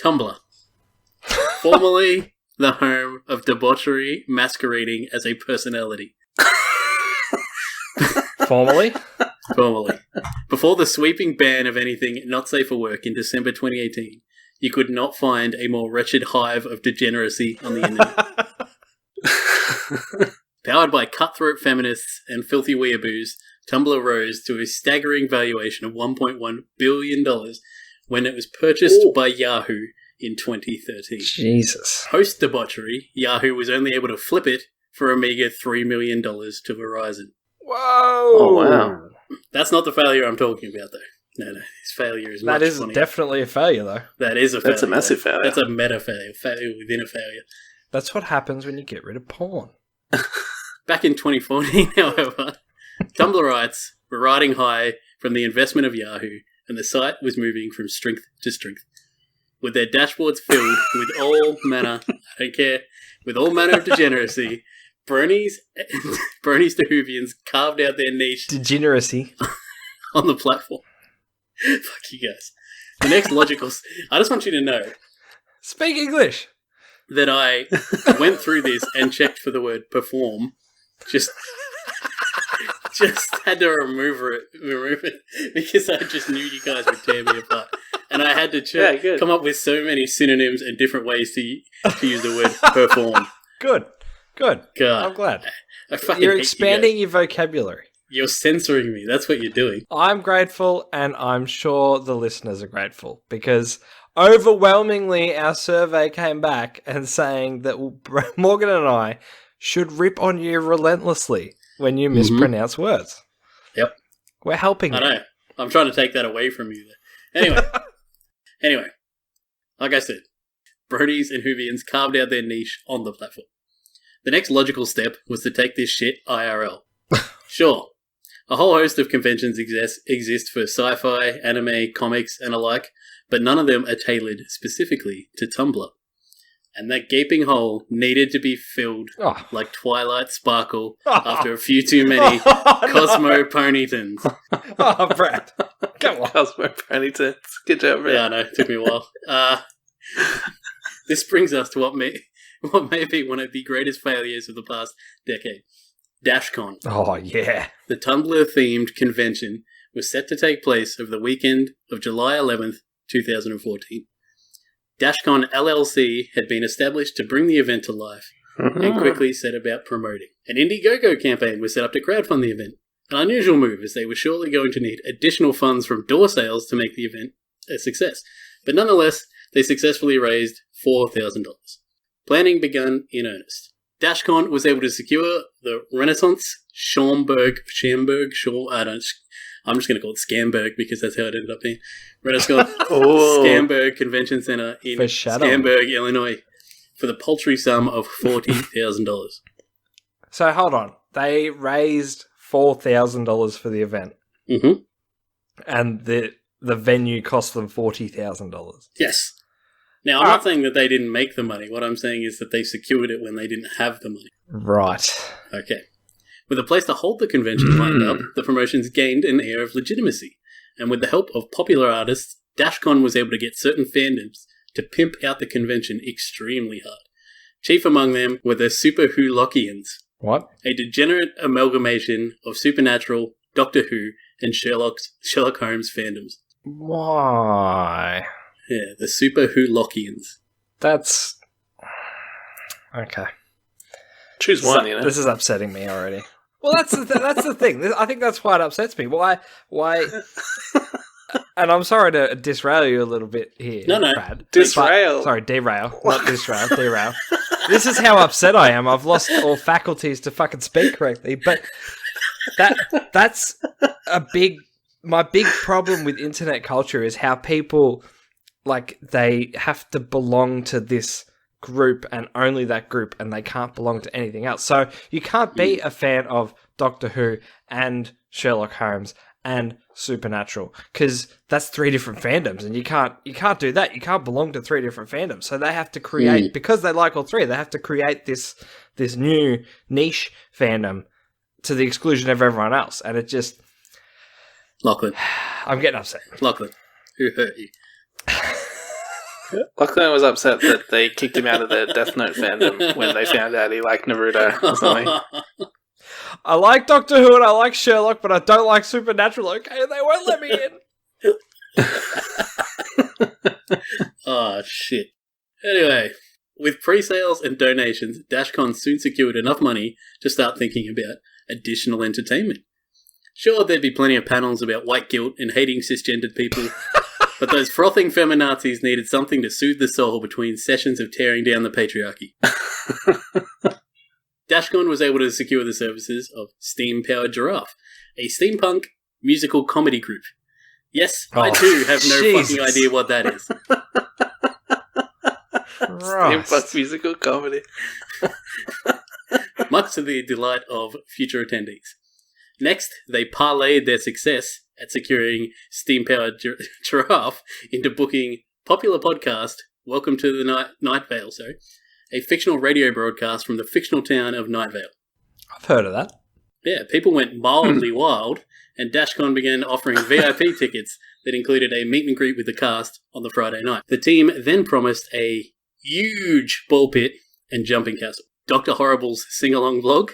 Tumblr. Formerly the home of debauchery masquerading as a personality. Formally? Formerly. Before the sweeping ban of anything not safe for work in December 2018, you could not find a more wretched hive of degeneracy on the internet. Powered by cutthroat feminists and filthy weeaboos, Tumblr rose to a staggering valuation of $1.1 billion when it was purchased by Yahoo in 2013. Jesus. Post-debauchery, Yahoo was only able to flip it for a meager $3 million to Verizon. Whoa! Oh, wow. That's not the failure I'm talking about, though. No, his failure is much That is funnier. definitely a failure, though. That is a failure. That's a massive failure. That's a meta failure. Failure within a failure. That's what happens when you get rid of porn. Back in 2014, however, Tumblrites were riding high from the investment of Yahoo, and the site was moving from strength to strength. With their dashboards filled with all manner, I don't care, with all manner of degeneracy, Bronies to Whovians carved out their niche Degeneracy. on the platform. Fuck you guys. The next logical... I just want you to know Speak English. that I went through this and checked for the word perform. Just had to remove it because I just knew you guys would tear me apart. And I had to come up with so many synonyms and different ways to use the word perform. Good. God. I'm glad. I fucking You're hate expanding you your vocabulary. You're censoring me. That's what you're doing. I'm grateful, and I'm sure the listeners are grateful, because overwhelmingly our survey came back and saying that Morgan and I should rip on you relentlessly when you mispronounce words. Yep. We're helping you. I know. I'm trying to take that away from you there. Anyway, like I said, Brodies and Whovians carved out their niche on the platform. The next logical step was to take this shit IRL. Sure, a whole host of conventions exist for sci-fi, anime, comics, and alike, but none of them are tailored specifically to Tumblr. And that gaping hole needed to be filled like Twilight Sparkle after a few too many Cosmo Ponytons. Oh, Brad. Come on. Cosmo Ponytons. Good job, Brad. Yeah, I know. It took me a while. This brings us to what may be one of the greatest failures of the past decade. Dashcon. Oh, yeah. The Tumblr-themed convention was set to take place over the weekend of July 11th, 2014. Dashcon LLC had been established to bring the event to life and quickly set about promoting. An Indiegogo campaign was set up to crowdfund the event, an unusual move as they were surely going to need additional funds from door sales to make the event a success. But nonetheless, they successfully raised $4,000. Planning began in earnest. Dashcon was able to secure the Renaissance I'm just going to call it Scamberg because that's how it ended up being. Renaissance Scamberg Convention Center in Scamberg, Illinois, for the paltry sum of $40,000. So hold on. They raised $4,000 for the event. Mm-hmm. And the venue cost them $40,000. Yes. Now, I'm not saying that they didn't make the money. What I'm saying is that they secured it when they didn't have the money. Right. Okay. With a place to hold the convention lined up, the promotions gained an air of legitimacy. And with the help of popular artists, Dashcon was able to get certain fandoms to pimp out the convention extremely hard. Chief among them were the Super Who-Lockians. What? A degenerate amalgamation of Supernatural, Doctor Who, and Sherlock Holmes fandoms. Why? Yeah, the Super Who-Lockians. That's... Okay. Choose one, you know. This is upsetting me already. Well, that's the thing. I think that's why it upsets me. Why? And I'm sorry to disrail you a little bit here, No. Brad. Disrail. Sorry, derail. Not disrail, derail. This is how upset I am. I've lost all faculties to fucking speak correctly. But that's my big problem with internet culture is how people, like, they have to belong to this group and only that group, and they can't belong to anything else. So you can't be a fan of Doctor Who and Sherlock Holmes and Supernatural because that's three different fandoms, and you can't do that. You can't belong to three different fandoms. So they have to create, because they like all three, they have to create this new niche fandom to the exclusion of everyone else, and it just... Lachlan. I'm getting upset. Lachlan, who hurt you? Lachlan was upset that they kicked him out of the Death Note fandom when they found out he liked Naruto or something. I like Doctor Who and I like Sherlock, but I don't like Supernatural, okay? They won't let me in. Oh, shit. Anyway, with pre-sales and donations, Dashcon soon secured enough money to start thinking about additional entertainment. Sure, there'd be plenty of panels about white guilt and hating cisgendered people, but those frothing feminazis needed something to soothe the soul between sessions of tearing down the patriarchy. Dashcon was able to secure the services of Steam Powered Giraffe, a steampunk musical comedy group. Yes, I too have no fucking idea what that is. Steampunk musical comedy. Much to the delight of future attendees. Next, they parlayed their success at securing Steam Powered Giraffe into booking popular podcast Welcome to the Night Vale, a fictional radio broadcast from the fictional town of Night Vale. I've heard of that. Yeah, people went mildly wild, and Dashcon began offering VIP tickets that included a meet and greet with the cast on the Friday night. The team then promised a huge ball pit and jumping castle, Dr. Horrible's sing-along vlog,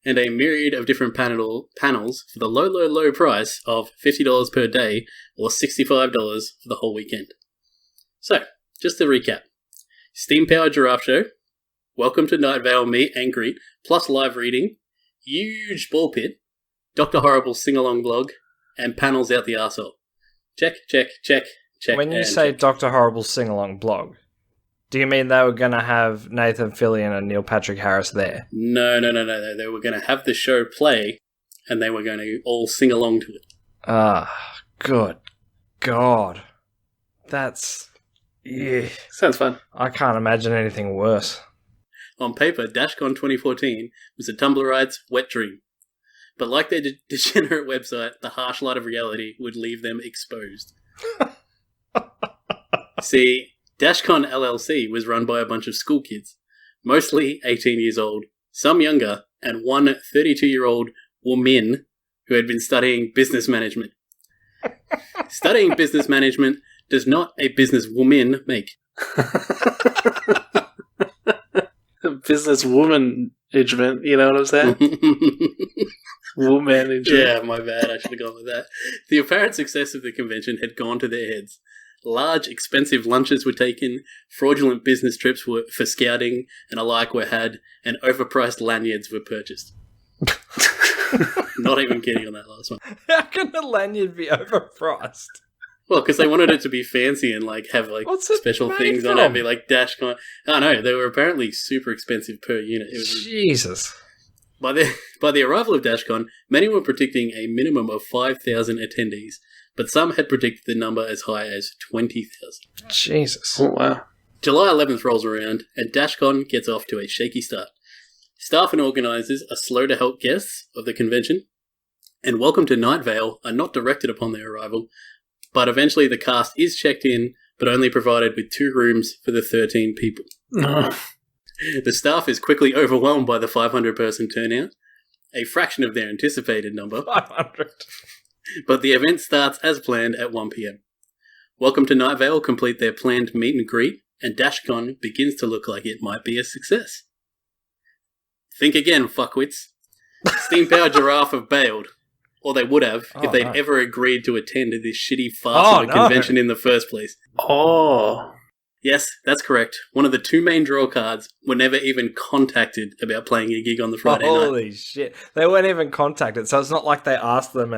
and a myriad of different panels for the low price of $50 per day or $65 for the whole weekend. So, just to recap. Steam Powered Giraffe Show, Welcome to Night Vale meet and greet, plus live reading, huge ball pit, Dr. Horrible's sing-along vlog, and panels out the arsehole. Check. When you say check. Dr. Horrible's sing-along blog, do you mean they were going to have Nathan Fillion and Neil Patrick Harris there? No. They were going to have the show play, and they were going to all sing along to it. Ah, good God. That's... yeah. Sounds fun. I can't imagine anything worse. On paper, Dashcon 2014 was a Tumblrite's wet dream. But like their degenerate website, the harsh light of reality would leave them exposed. See, Dashcon LLC was run by a bunch of school kids, mostly 18 years old, some younger, and one 32-year-old woman who had been studying business management. Studying business management does not a businesswoman make. Businesswoman management, you know what I'm saying? Woman. Yeah, my bad. I should have gone with that. The apparent success of the convention had gone to their heads. Large, expensive lunches were taken, fraudulent business trips for scouting and alike were had, and overpriced lanyards were purchased. Not even kidding on that last one. How can a lanyard be overpriced? Well, because they wanted it to be fancy and have special things on it and be like Dashcon. I know, they were apparently super expensive per unit. It was Jesus. By the arrival of Dashcon, many were predicting a minimum of 5,000 attendees, but some had predicted the number as high as 20,000. Jesus. Oh, wow. July 11th rolls around, and Dashcon gets off to a shaky start. Staff and organisers are slow to help guests of the convention, and Welcome to Night Vale are not directed upon their arrival, but eventually the cast is checked in, but only provided with 2 rooms for the 13 people. The staff is quickly overwhelmed by the 500-person turnout, a fraction of their anticipated number. 500. But the event starts as planned at 1 p.m. Welcome to Night Vale complete their planned meet and greet, and Dashcon begins to look like it might be a success. Think again, fuckwits. Steam Powered Giraffe have bailed. Or they would have, if they'd ever agreed to attend this shitty farce of a convention in the first place. Oh. Yes, that's correct. One of the 2 main draw cards were never even contacted about playing a gig on the Friday night. Holy shit. They weren't even contacted, so it's not like they asked them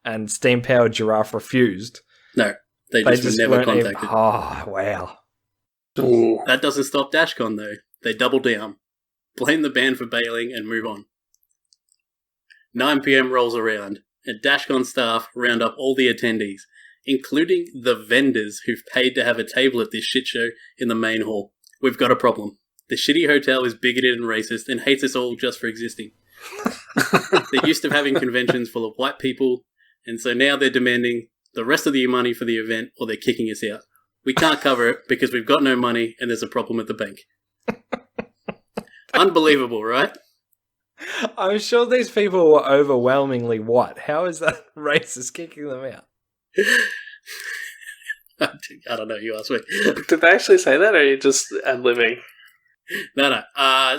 and Steam Powered Giraffe refused. No, they just were never contacted. Oh, wow. Ooh. That doesn't stop Dashcon, though. They double down, blame the band for bailing, and move on. 9 p.m. rolls around, and Dashcon staff round up all the attendees, including the vendors who've paid to have a table at this shit show in the main hall. We've got a problem. The shitty hotel is bigoted and racist and hates us all just for existing. They're used to having conventions full of white people, and so now they're demanding the rest of the money for the event or they're kicking us out. We can't cover it because we've got no money and there's a problem at the bank. Unbelievable, right? I'm sure these people were overwhelmingly white. How is that racist kicking them out? I don't know. You asked me. Did they actually say that, or are you just ad-libbing? No.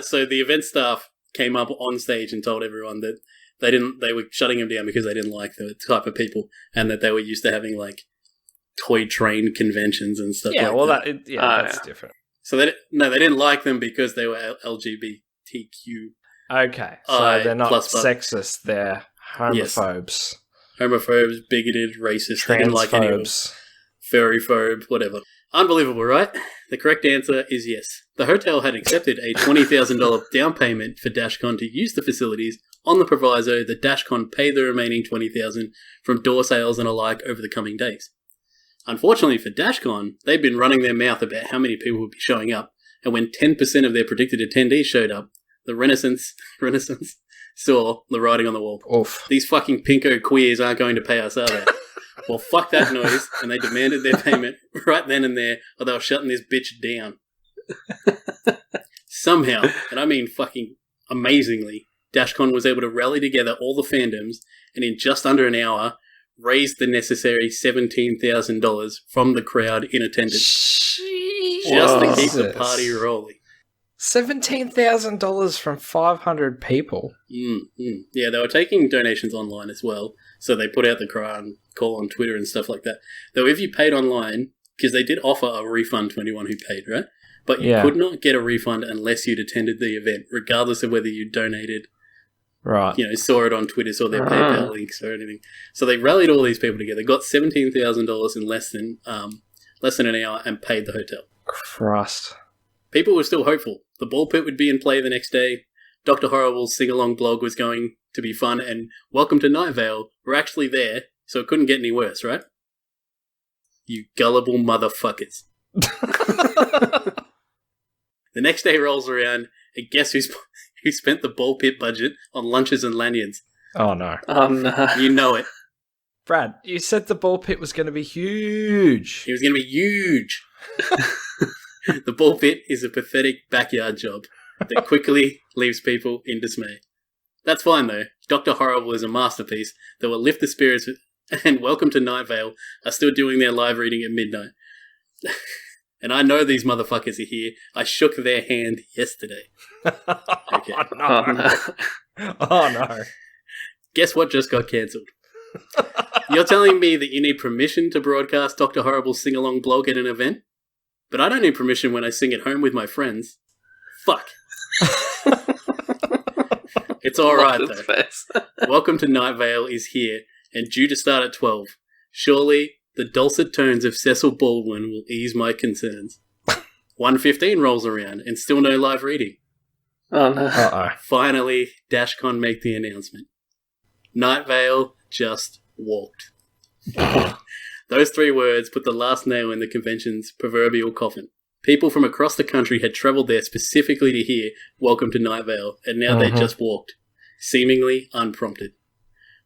So the event staff came up on stage and told everyone that they were shutting them down because they didn't like the type of people, and that they were used to having like toy train conventions and stuff. Yeah, like well, that. that's different. So they didn't like them because they were LGBTQ. Okay, so they're not plus, sexist. They're homophobes, homophobes, bigoted, racist. They didn't like any of them. Furry-phobe, whatever. Unbelievable, right? The correct answer is yes. The hotel had accepted a $20,000 down payment for Dashcon to use the facilities on the proviso that Dashcon pay the remaining $20,000 from door sales and alike over the coming days. Unfortunately for Dashcon, they'd been running their mouth about how many people would be showing up, and when 10% of their predicted attendees showed up, the Renaissance saw the writing on the wall. Oof. These fucking pinko queers aren't going to pay us, are they? Well, fuck that noise, and they demanded their payment right then and there, or they were shutting this bitch down. Somehow, and I mean fucking amazingly, Dashcon was able to rally together all the fandoms, and in just under an hour, raised the necessary $17,000 from the crowd in attendance. Just to keep the party rolling. $17,000 from 500 people. Yeah, they were taking donations online as well. So they put out the call on Twitter and stuff like that. Though if you paid online, because they did offer a refund to anyone who paid, right? But you could not get a refund unless you'd attended the event, regardless of whether you donated. Right. Saw it on Twitter, saw their PayPal links or anything. So they rallied all these people together, got $17,000 in less than an hour, and paid the hotel. Christ. People were still hopeful. The ball pit would be in play the next day. Dr. Horrible's sing-along blog was going to be fun, and Welcome to Night Vale were actually there, so it couldn't get any worse, right? You gullible motherfuckers. The next day rolls around, and guess who spent the ball pit budget on lunches and lanyards? Oh, no. Oh, no. You know it. Brad, you said the ball pit was going to be huge. It was going to be huge. The ball pit is a pathetic backyard job that quickly leaves people in dismay. That's fine, though. Dr. Horrible is a masterpiece that will lift the spirits, and Welcome to Night Vale are still doing their live reading at midnight. And I know these motherfuckers are here. I shook their hand yesterday. Okay. Oh, no. Guess what just got cancelled? You're telling me that you need permission to broadcast Dr. Horrible's sing-along blog at an event? But I don't need permission when I sing at home with my friends. Fuck. It's alright, though. Welcome to Night Vale is here, and due to start at 12. Surely, the dulcet tones of Cecil Baldwin will ease my concerns. 1:15 rolls around, and still no live reading. Oh, no. Uh-oh. Finally, Dashcon make the announcement. Night Vale just walked. Those 3 words put the last nail in the convention's proverbial coffin. People from across the country had travelled there specifically to hear Welcome to Night Vale, and now they just walked, seemingly unprompted.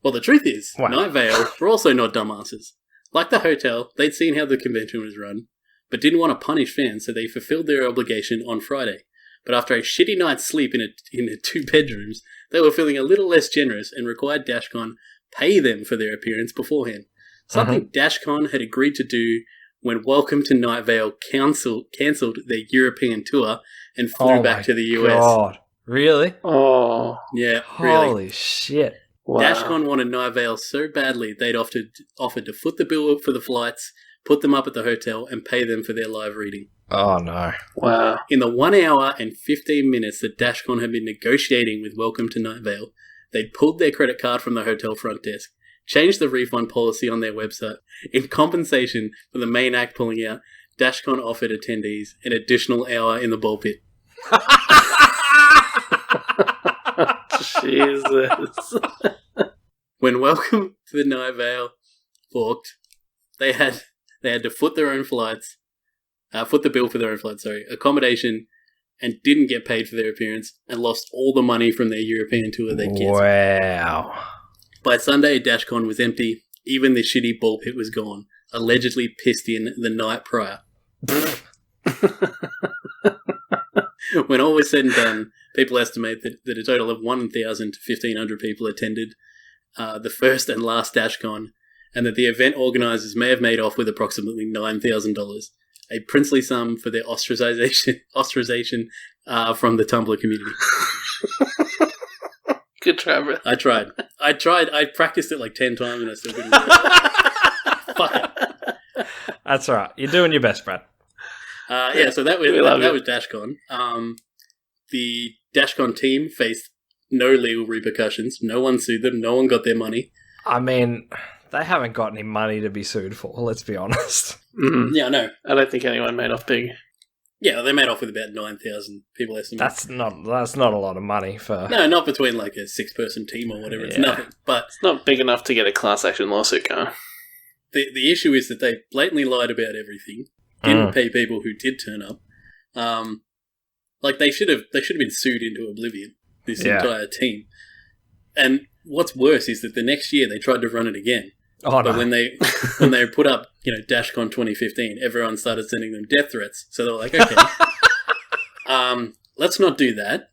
Well, the truth is, Night Vale were also not dumbasses. Like the hotel, they'd seen how the convention was run, but didn't want to punish fans, so they fulfilled their obligation on Friday. But after a shitty night's sleep in the 2 bedrooms, they were feeling a little less generous and required Dashcon pay them for their appearance beforehand. Something Dashcon had agreed to do when Welcome to Night Vale cancelled their European tour and flew back to the US. God. Really? Oh. Yeah, really. Holy shit. Wow. Dashcon wanted Night Vale so badly they'd offered to foot the bill for the flights, put them up at the hotel, and pay them for their live reading. Oh, no. Wow. In the 1 hour and 15 minutes that Dashcon had been negotiating with Welcome to Night Vale, they'd pulled their credit card from the hotel front desk, changed the refund policy on their website. In compensation for the main act pulling out, Dashcon offered attendees an additional hour in the ball pit. Jesus. When Welcome to the Night Vale walked, they had to foot their own flights, foot the bill for their own flights, accommodation, and didn't get paid for their appearance, and lost all the money from their European tour they canceled. Wow. By Sunday, Dashcon was empty. Even the shitty ball pit was gone, allegedly pissed in the night prior. When all was said and done, people estimate that a total of 1,000 to 1,500 people attended the first and last Dashcon, and that the event organisers may have made off with approximately $9,000, a princely sum for their ostracization from the Tumblr community. Good try, bro. I tried. I practiced it like 10 times and I still couldn't do it. Fuck it. That's all right. You're doing your best, Brad. So that was Dashcon. The Dashcon team faced no legal repercussions. No one sued them. No one got their money. I mean, they haven't got any money to be sued for, let's be honest. Mm-hmm. Yeah, I know. I don't think anyone made off big. Yeah, they made off with about 9,000 people estimate. That's not a lot of money for... No, not between like a 6-person team or whatever. It's nothing. But it's not big enough to get a class action lawsuit going. The issue is that they blatantly lied about everything. Didn't pay people who did turn up. They should have been sued into oblivion. This entire team. And what's worse is that the next year they tried to run it again. Oh, but no. when they put up, Dashcon 2015, everyone started sending them death threats. So they were like, okay, let's not do that.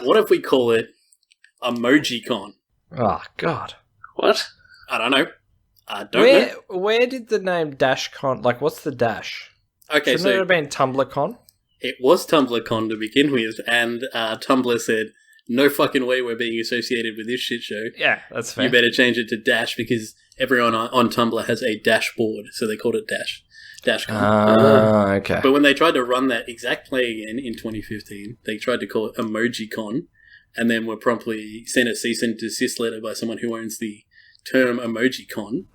What if we call it EmojiCon? Oh, God. What? I don't know. I don't know. Where did the name Dashcon... Like, what's the dash? Okay, Shouldn't it have been TumblrCon? It was TumblrCon to begin with, and Tumblr said, no fucking way we're being associated with this shit show. Yeah, that's fair. You better change it to Dash because everyone on Tumblr has a dashboard, so they called it Dashcon. Okay. But when they tried to run that exact play again in 2015, they tried to call it EmojiCon, and then were promptly sent a cease and desist letter by someone who owns the term EmojiCon.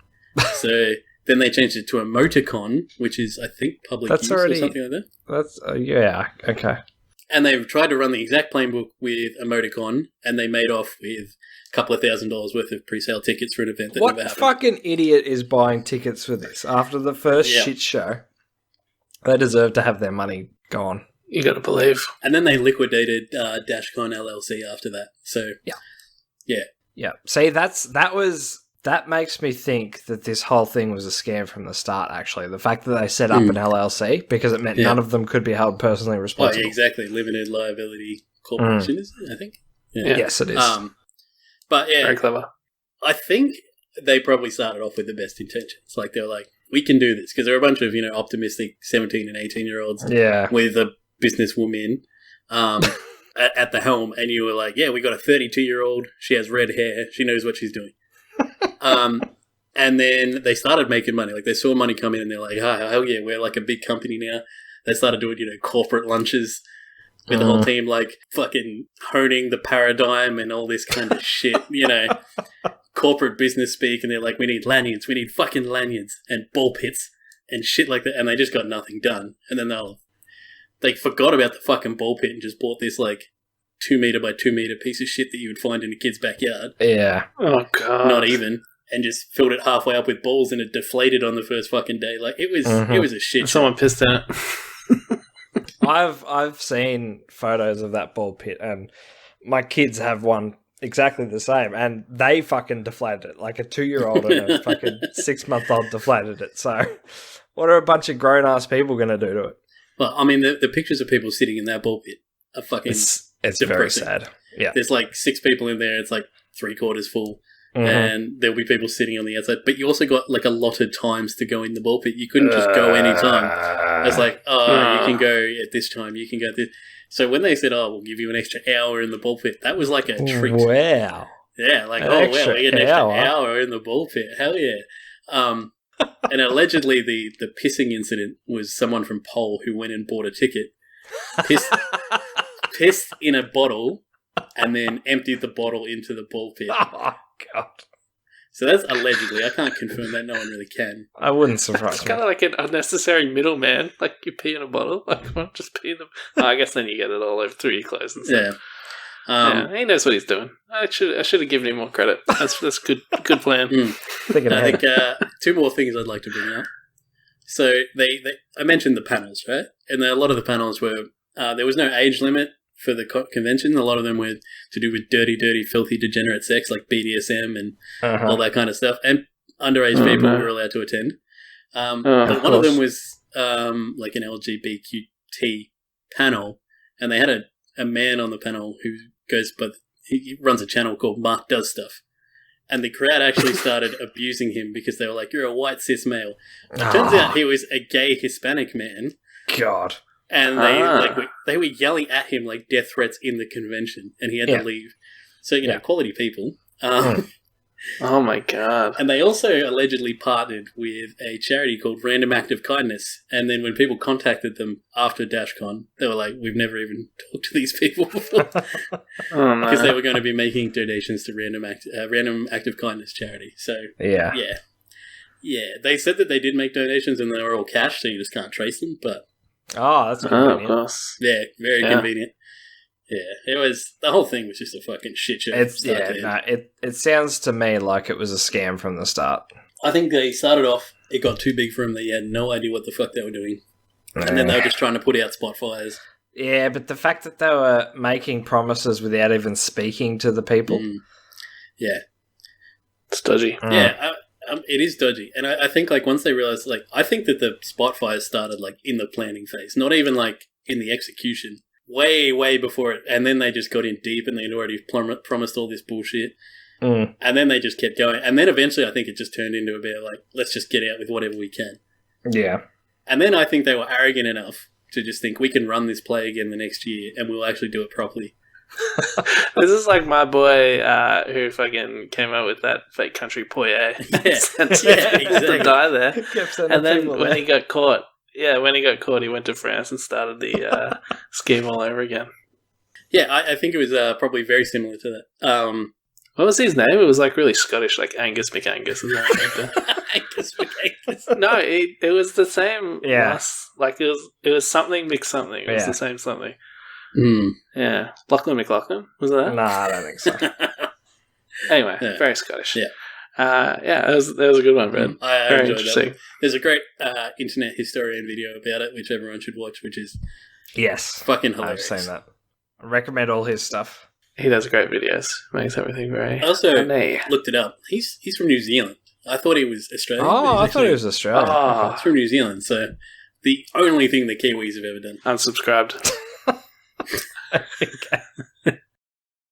So then they changed it to Emoticon, which is, I think, public use or something like that. That's, okay. And they've tried to run the exact playbook with Emoticon, and they made off with a couple of $1,000s worth of pre-sale tickets for an event that never happened. What fucking idiot is buying tickets for this after the first shit show? They deserve to have their money gone. You gotta believe. And then they liquidated Dashcon LLC after that. So, yeah. See, that makes me think that this whole thing was a scam from the start, actually. The fact that they set up an LLC, because it meant none of them could be held personally responsible. Oh, yeah, exactly. Limited liability corporation, is it, I think? Yeah. Yes, it is. But, yeah. Very clever. I think they probably started off with the best intentions. Like, they were like, we can do this. Because there were a bunch of, optimistic 17 and 18-year-olds with a businesswoman at the helm. And you were like, yeah, we got a 32-year-old. She has red hair. She knows what she's doing. And then they started making money. Like, they saw money come in and they're like, hell yeah, we're like a big company now. They started doing, corporate lunches with the whole team, like fucking honing the paradigm and all this kind of shit, corporate business speak. And they're like, we need lanyards, we need fucking lanyards and ball pits and shit like that. And they just got nothing done. And then they forgot about the fucking ball pit and just bought this like 2 meter by 2 meter piece of shit that you would find in a kid's backyard. Yeah. Oh, God. Not even. And just filled it halfway up with balls and it deflated on the first fucking day. Like, it was a shit show. Someone pissed in it. I've seen photos of that ball pit, and my kids have one exactly the same, and they fucking deflated it. Like a 2-year-old and a fucking 6-month-old deflated it. So what are a bunch of grown-ass people going to do to it? Well, I mean, the pictures of people sitting in that ball pit are fucking It's depressing. very sad. Yeah. There's like 6 people in there. It's like 3/4 full. And there'll be people sitting on the outside. But you also got like allotted times to go in the ball pit. You couldn't just go any time. It's like, you can go at this time. You can go at this. So when they said, we'll give you an extra hour in the ball pit, that was like a treat. Wow. Yeah, like, An wow, extra we get an extra hour? hour in the ball pit. Hell yeah. And allegedly the pissing incident was someone from Pole who went and bought a ticket, pissed in a bottle, and then emptied the bottle into the ball pit. Oh, God. So that's allegedly. I can't confirm that. No one really can. I wouldn't surprise It's me. kind of like an unnecessary middleman. Like, you pee in a bottle. Like, come on, just pee in them. I guess then you get it all over through your clothes and stuff. Yeah. He knows what he's doing. I should have given him more credit. That's good plan. Thinking I ahead. think 2 more things I'd like to bring up. So I mentioned the panels, right? And a lot of the panels were there was no age limit for the convention. A lot of them were to do with dirty, filthy, degenerate sex, like BDSM and all that kind of stuff. And underage people were allowed to attend. But one of them was like an LGBTQ panel, and they had a man on the panel who goes, but he runs a channel called Mark Does Stuff. and the crowd actually started abusing him because they were like, "You're a white cis male." It turns out he was a gay Hispanic man. God. And they were yelling at him like death threats in the convention, and he had to leave. So, you know, quality people. Oh my god. And they also allegedly partnered with a charity called Random Act of Kindness. And then when people contacted them after Dashcon, they were like, "We've never even talked to these people before." Because they were going to be making donations to Random Act of Kindness charity. So, yeah. They said that they did make donations and they were all cash, so you just can't trace them. But that's convenient. Of course. Yeah, very convenient. Yeah, the whole thing was just a fucking shit show. It sounds to me like it was a scam from the start. I think they started off, it got too big for them, they had no idea what the fuck they were doing. And then they were just trying to put out spot fires. Yeah, but the fact that they were making promises without even speaking to the people. Yeah. It's dodgy. Yeah, it is dodgy. And I think, like, once they realised, like, I think that the spot fires started, like, in the planning phase, not even, like, in the execution. Way, way before it. And then they just got in deep and they'd already promised all this bullshit. And then they just kept going. And then eventually I think it just turned into a bit like, let's just get out with whatever we can. Yeah. And then I think they were arrogant enough to just think we can run this play again the next year and we'll actually do it properly. This is like my boy who fucking came up with that fake country poyer. Exactly. To die there. And then when he got caught, he went to France and started the scheme all over again. Yeah, I think it was probably very similar to that. What was his name? It was like really Scottish, like Angus McAngus. Angus McAngus. No, it was the same. Yeah. Like it was something McSomething. It was the same something. Yeah. Lachlan McLaughlin? Was it that? Nah, I don't think so. Anyway, very Scottish. Yeah. That was a good one, Brad. I enjoyed that. There's a great internet historian video about it, which everyone should watch, which is fucking hilarious. I've seen that. I recommend all his stuff. He does great videos. Makes everything very I also funny. Looked it up. He's from New Zealand. I thought he was Australian. I thought he was Australian. He's from New Zealand, so the only thing the Kiwis have ever done. Unsubscribed. Okay.